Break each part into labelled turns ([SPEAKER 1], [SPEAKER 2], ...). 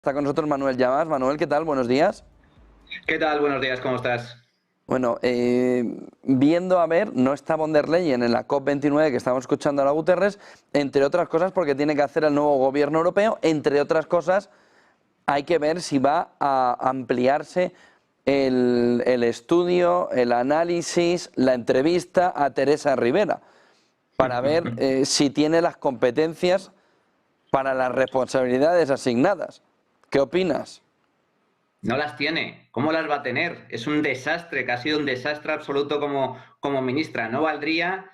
[SPEAKER 1] Está con nosotros Manuel Llamas. Manuel, ¿qué tal? Buenos días.
[SPEAKER 2] ¿Qué tal? Buenos días, ¿cómo estás?
[SPEAKER 1] Bueno, viendo a ver, no está von der Leyen en la COP29 que estamos escuchando a la Guterres, entre otras cosas porque tiene que hacer el nuevo gobierno europeo, entre otras cosas hay que ver si va a ampliarse el estudio, el análisis, la entrevista a Teresa Rivera, para ver si tiene las competencias para las responsabilidades asignadas. ¿Qué opinas?
[SPEAKER 2] No las tiene. ¿Cómo las va a tener? Es un desastre, que ha sido un desastre absoluto como ministra. No valdría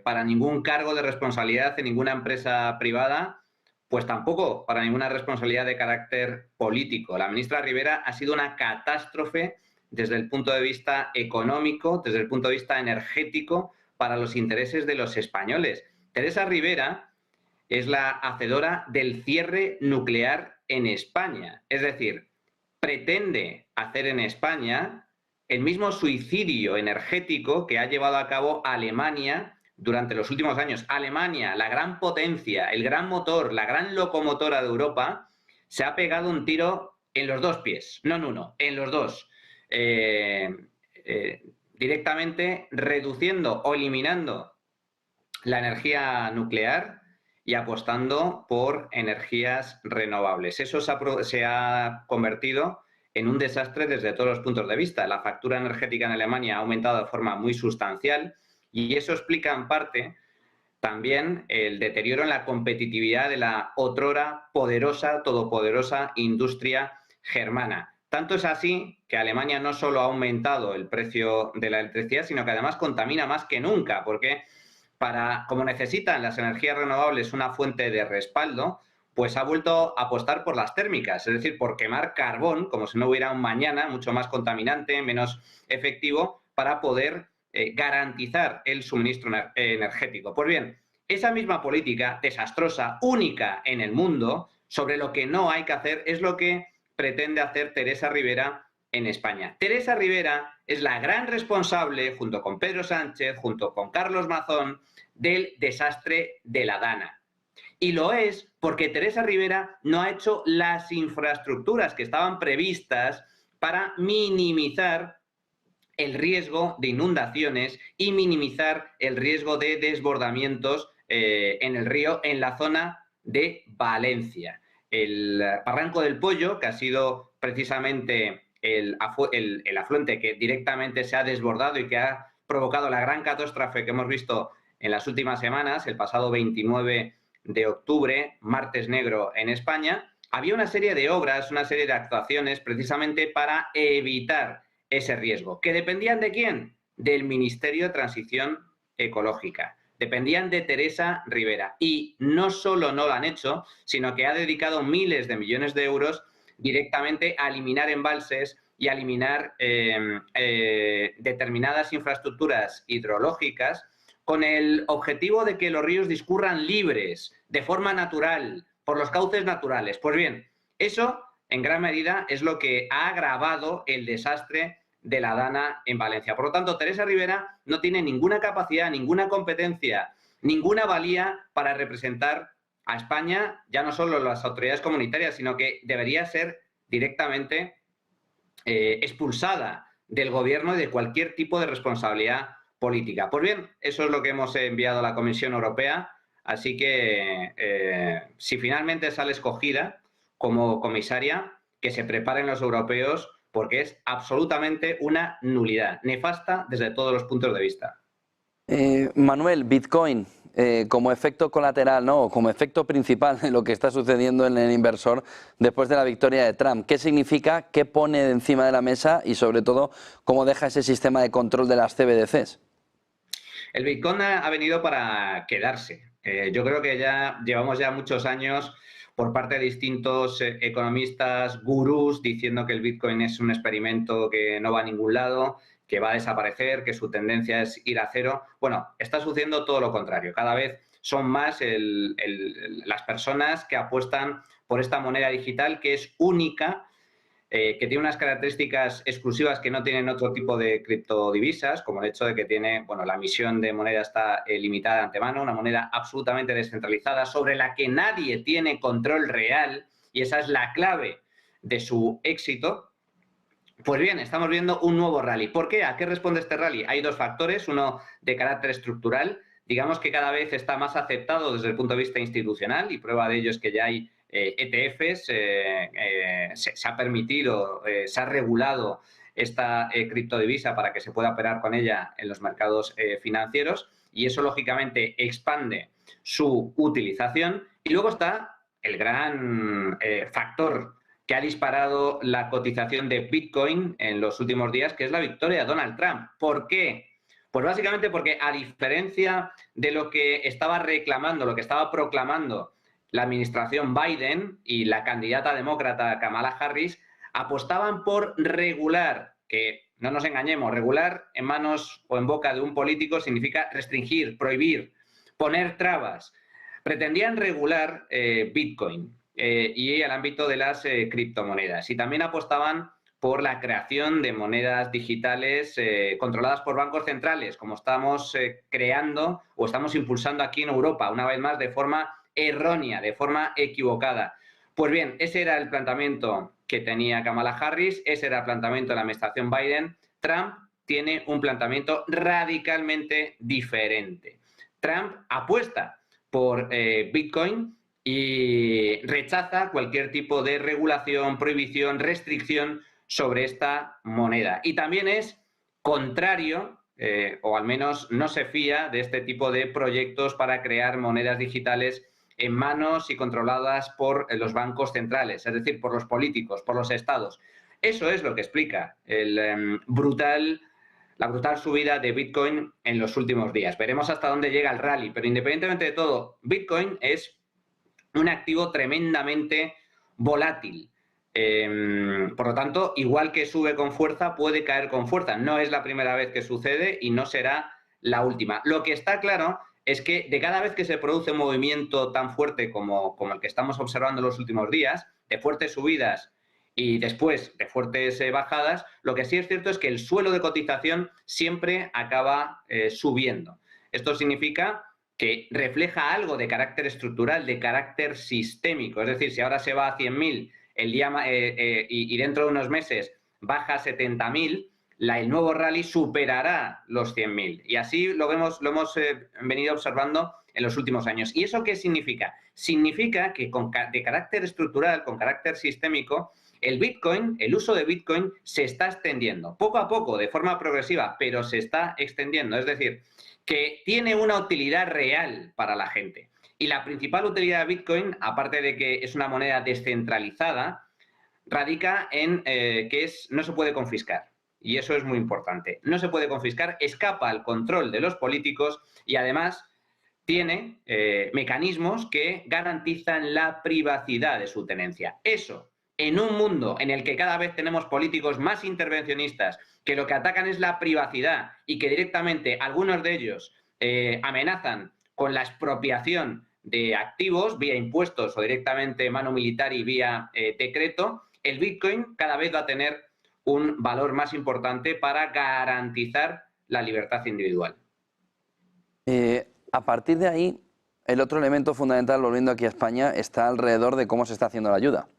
[SPEAKER 2] para ningún cargo de responsabilidad en ninguna empresa privada, pues tampoco para ninguna responsabilidad de carácter político. La ministra Rivera ha sido una catástrofe desde el punto de vista económico, desde el punto de vista energético, para los intereses de los españoles. Teresa Rivera es la hacedora del cierre nuclear en España. Es decir, pretende hacer en España el mismo suicidio energético que ha llevado a cabo Alemania durante los últimos años. Alemania, la gran potencia, el gran motor, la gran locomotora de Europa, se ha pegado un tiro en los dos pies, no en uno, en los dos. Directamente reduciendo o eliminando la energía nuclear y apostando por energías renovables. Eso se ha convertido en un desastre desde todos los puntos de vista. La factura energética en Alemania ha aumentado de forma muy sustancial y eso explica en parte también el deterioro en la competitividad de la otrora poderosa, todopoderosa industria germana. Tanto es así que Alemania no solo ha aumentado el precio de la electricidad, sino que además contamina más que nunca, porque como necesitan las energías renovables una fuente de respaldo, pues ha vuelto a apostar por las térmicas, es decir, por quemar carbón, como si no hubiera un mañana, mucho más contaminante, menos efectivo, para poder garantizar el suministro energético. Pues bien, esa misma política desastrosa, única en el mundo, sobre lo que no hay que hacer, es lo que pretende hacer Teresa Rivera en España. Teresa Rivera es la gran responsable, junto con Pedro Sánchez, junto con Carlos Mazón, del desastre de la Dana. Y lo es porque Teresa Rivera no ha hecho las infraestructuras que estaban previstas para minimizar el riesgo de inundaciones y minimizar el riesgo de desbordamientos en el río en la zona de Valencia. El Barranco del Pollo, que ha sido precisamente el afluente que directamente se ha desbordado y que ha provocado la gran catástrofe que hemos visto en las últimas semanas, el pasado 29 de octubre, martes negro en España, había una serie de obras, una serie de actuaciones precisamente para evitar ese riesgo. ¿Que dependían de quién? Del Ministerio de Transición Ecológica. Dependían de Teresa Rivera. Y no solo no lo han hecho, sino que ha dedicado miles de millones de euros directamente a eliminar embalses y a eliminar determinadas infraestructuras hidrológicas con el objetivo de que los ríos discurran libres, de forma natural, por los cauces naturales. Pues bien, eso en gran medida es lo que ha agravado el desastre de la Dana en Valencia. Por lo tanto, Teresa Rivera no tiene ninguna capacidad, ninguna competencia, ninguna valía para representar a España, ya no solo las autoridades comunitarias, sino que debería ser directamente expulsada del gobierno y de cualquier tipo de responsabilidad política. Pues bien, eso es lo que hemos enviado a la Comisión Europea, así que si finalmente sale escogida como comisaria, que se preparen los europeos porque es absolutamente una nulidad, nefasta desde todos los puntos de vista.
[SPEAKER 1] Manuel, Bitcoin como efecto colateral, ¿no? Como efecto principal de lo que está sucediendo en el inversor después de la victoria de Trump. ¿Qué significa? ¿Qué pone encima de la mesa? Y sobre todo, ¿cómo deja ese sistema de control de las CBDCs?
[SPEAKER 2] El Bitcoin ha venido para quedarse. Yo creo que ya llevamos ya muchos años por parte de distintos economistas, gurús, diciendo que el Bitcoin es un experimento que no va a ningún lado, que va a desaparecer, que su tendencia es ir a cero. Bueno, está sucediendo todo lo contrario. Cada vez son más las personas que apuestan por esta moneda digital que es única, que tiene unas características exclusivas que no tienen otro tipo de criptodivisas, como el hecho de que tiene, bueno, la emisión de moneda está limitada de antemano, una moneda absolutamente descentralizada sobre la que nadie tiene control real y esa es la clave de su éxito. Pues bien, estamos viendo un nuevo rally. ¿Por qué? ¿A qué responde este rally? Hay dos factores, uno de carácter estructural, digamos que cada vez está más aceptado desde el punto de vista institucional, y prueba de ello es que ya hay ETFs, se ha permitido, se ha regulado esta criptodivisa para que se pueda operar con ella en los mercados financieros, y eso lógicamente expande su utilización. Y luego está el gran factor que ha disparado la cotización de Bitcoin en los últimos días, que es la victoria de Donald Trump. ¿Por qué? Pues básicamente porque, a diferencia de lo que estaba reclamando, lo que estaba proclamando la administración Biden y la candidata demócrata Kamala Harris, apostaban por regular, que no nos engañemos, regular en manos o en boca de un político significa restringir, prohibir, poner trabas. Pretendían regular Bitcoin y el ámbito de las criptomonedas, y también apostaban por la creación de monedas digitales controladas por bancos centrales, como estamos creando o estamos impulsando aquí en Europa, una vez más de forma errónea, de forma equivocada. Pues bien, ese era el planteamiento que tenía Kamala Harris, ese era el planteamiento de la administración Biden. Trump tiene un planteamiento radicalmente diferente. Trump apuesta por Bitcoin y rechaza cualquier tipo de regulación, prohibición, restricción sobre esta moneda. Y también es contrario, o al menos no se fía de este tipo de proyectos para crear monedas digitales en manos y controladas por los bancos centrales, es decir, por los políticos, por los estados. Eso es lo que explica la brutal subida de Bitcoin en los últimos días. Veremos hasta dónde llega el rally, pero independientemente de todo, Bitcoin es un activo tremendamente volátil. Por lo tanto, igual que sube con fuerza, puede caer con fuerza. No es la primera vez que sucede y no será la última. Lo que está claro es que de cada vez que se produce un movimiento tan fuerte como el que estamos observando en los últimos días, de fuertes subidas y después de fuertes bajadas, lo que sí es cierto es que el suelo de cotización siempre acaba subiendo. Esto significa que refleja algo de carácter estructural, de carácter sistémico. Es decir, si ahora se va a 100.000 el día y dentro de unos meses baja a 70.000, el nuevo rally superará los 100.000. Y así lo hemos venido observando en los últimos años. ¿Y eso qué significa? Significa que de carácter estructural, con carácter sistémico, el Bitcoin, el uso de Bitcoin se está extendiendo poco a poco, de forma progresiva, pero se está extendiendo. Es decir, que tiene una utilidad real para la gente. Y la principal utilidad de Bitcoin, aparte de que es una moneda descentralizada, radica en que no se puede confiscar. Y eso es muy importante. No se puede confiscar, escapa al control de los políticos y además tiene mecanismos que garantizan la privacidad de su tenencia. Eso, en un mundo en el que cada vez tenemos políticos más intervencionistas, que lo que atacan es la privacidad y que directamente algunos de ellos amenazan con la expropiación de activos vía impuestos o directamente mano militar y vía decreto, el Bitcoin cada vez va a tener un valor más importante para garantizar la libertad individual.
[SPEAKER 1] A partir de ahí, el otro elemento fundamental, volviendo aquí a España, está alrededor de cómo se está haciendo la ayuda.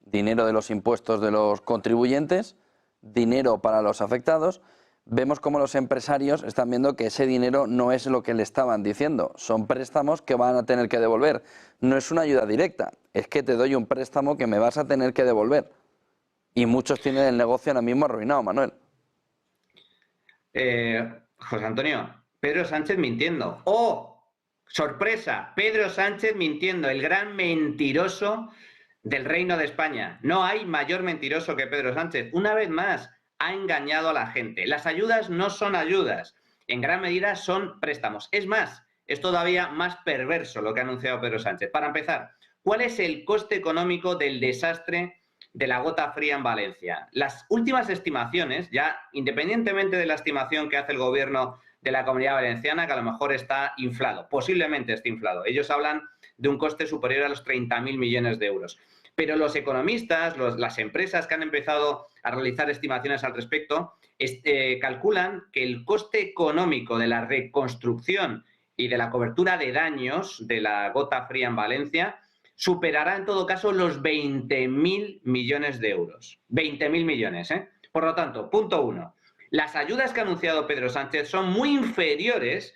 [SPEAKER 1] Dinero de los impuestos de los contribuyentes, dinero para los afectados. Vemos cómo los empresarios están viendo que ese dinero no es lo que le estaban diciendo, son préstamos que van a tener que devolver. No es una ayuda directa, es que te doy un préstamo que me vas a tener que devolver. Y muchos tienen el negocio ahora mismo arruinado, Manuel.
[SPEAKER 2] José Antonio, Pedro Sánchez mintiendo. ¡Oh! ¡Sorpresa! Pedro Sánchez mintiendo, el gran mentiroso del Reino de España. No hay mayor mentiroso que Pedro Sánchez. Una vez más, ha engañado a la gente. Las ayudas no son ayudas. En gran medida son préstamos. Es más, es todavía más perverso lo que ha anunciado Pedro Sánchez. Para empezar, ¿cuál es el coste económico del desastre de la gota fría en Valencia? Las últimas estimaciones, ya independientemente de la estimación que hace el gobierno de la Comunidad Valenciana, que a lo mejor está inflado, posiblemente esté inflado. Ellos hablan de un coste superior a los 30.000 millones de euros. Pero los economistas, las empresas que han empezado a realizar estimaciones al respecto, calculan que el coste económico de la reconstrucción y de la cobertura de daños de la gota fría en Valencia superará en todo caso los 20.000 millones de euros. 20.000 millones, ¿eh? Por lo tanto, punto 1. Las ayudas que ha anunciado Pedro Sánchez son muy inferiores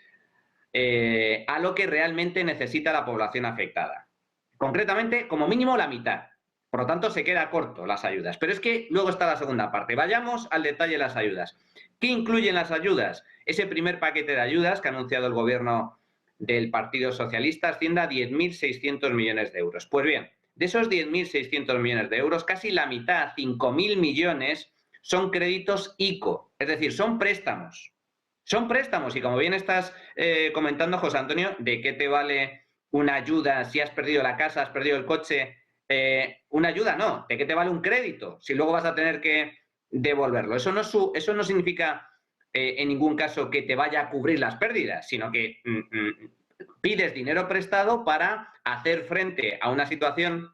[SPEAKER 2] a lo que realmente necesita la población afectada. Concretamente, como mínimo la mitad. Por lo tanto, se queda corto las ayudas. Pero es que luego está la segunda parte. Vayamos al detalle de las ayudas. ¿Qué incluyen las ayudas? Ese primer paquete de ayudas que ha anunciado el gobierno del Partido Socialista asciende a 10.600 millones de euros. Pues bien, de esos 10.600 millones de euros, casi la mitad, 5.000 millones, son créditos ICO, es decir, son préstamos. Son préstamos y como bien estás comentando, José Antonio, ¿de qué te vale una ayuda si has perdido la casa, has perdido el coche? Una ayuda no, ¿de qué te vale un crédito si luego vas a tener que devolverlo? Eso no significa en ningún caso que te vaya a cubrir las pérdidas, sino que pides dinero prestado para hacer frente a una situación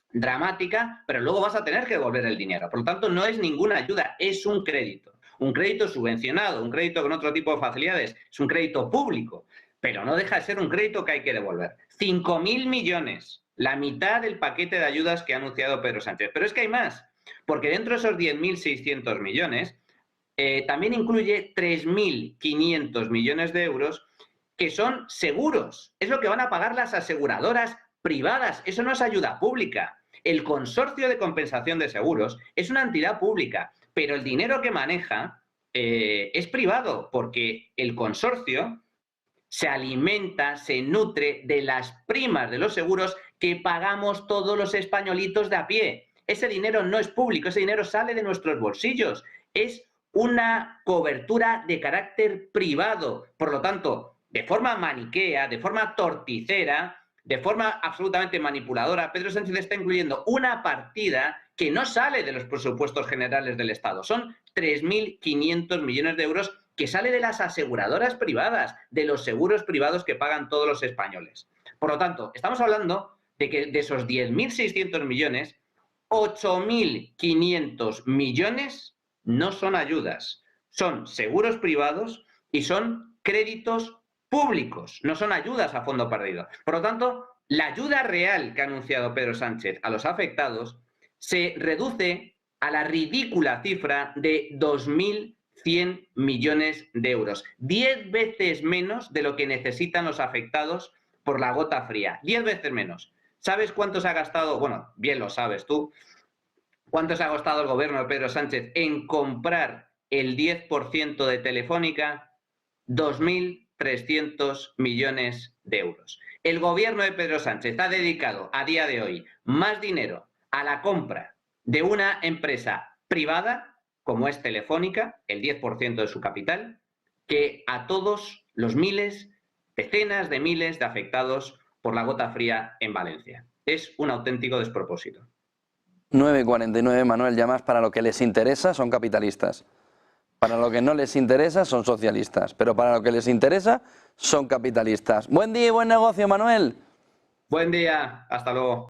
[SPEAKER 2] dramática, pero luego vas a tener que devolver el dinero. Por lo tanto, no es ninguna ayuda, es un crédito. Un crédito subvencionado, un crédito con otro tipo de facilidades, es un crédito público, pero no deja de ser un crédito que hay que devolver. 5.000 millones, la mitad del paquete de ayudas que ha anunciado Pedro Sánchez. Pero es que hay más, porque dentro de esos 10.600 millones también incluye 3.500 millones de euros que son seguros. Es lo que van a pagar las aseguradoras privadas. Eso no es ayuda pública. El Consorcio de Compensación de Seguros es una entidad pública, pero el dinero que maneja es privado, porque el consorcio se alimenta, se nutre de las primas de los seguros que pagamos todos los españolitos de a pie. Ese dinero no es público, ese dinero sale de nuestros bolsillos. Es una cobertura de carácter privado. Por lo tanto, de forma maniquea, de forma torticera, de forma absolutamente manipuladora, Pedro Sánchez está incluyendo una partida que no sale de los presupuestos generales del Estado. Son 3.500 millones de euros que sale de las aseguradoras privadas, de los seguros privados que pagan todos los españoles. Por lo tanto, estamos hablando de que de esos 10.600 millones, 8.500 millones no son ayudas, son seguros privados y son créditos públicos, no son ayudas a fondo perdido. Por lo tanto, la ayuda real que ha anunciado Pedro Sánchez a los afectados se reduce a la ridícula cifra de 2.100 millones de euros. 10 veces menos de lo que necesitan los afectados por la gota fría. 10 veces menos. ¿Sabes cuánto se ha gastado? Bueno, bien lo sabes tú. ¿Cuánto se ha gastado el gobierno de Pedro Sánchez en comprar el 10% de Telefónica? 2.300 millones de euros. El gobierno de Pedro Sánchez ha dedicado a día de hoy más dinero a la compra de una empresa privada, como es Telefónica, el 10% de su capital, que a todos los miles, decenas de miles de afectados por la gota fría en Valencia. Es un auténtico despropósito.
[SPEAKER 1] 9:49, Manuel, ya más para lo que les interesa son capitalistas. Para lo que no les interesa son socialistas, pero para lo que les interesa son capitalistas. Buen día y buen negocio, Manuel.
[SPEAKER 2] Buen día, hasta luego.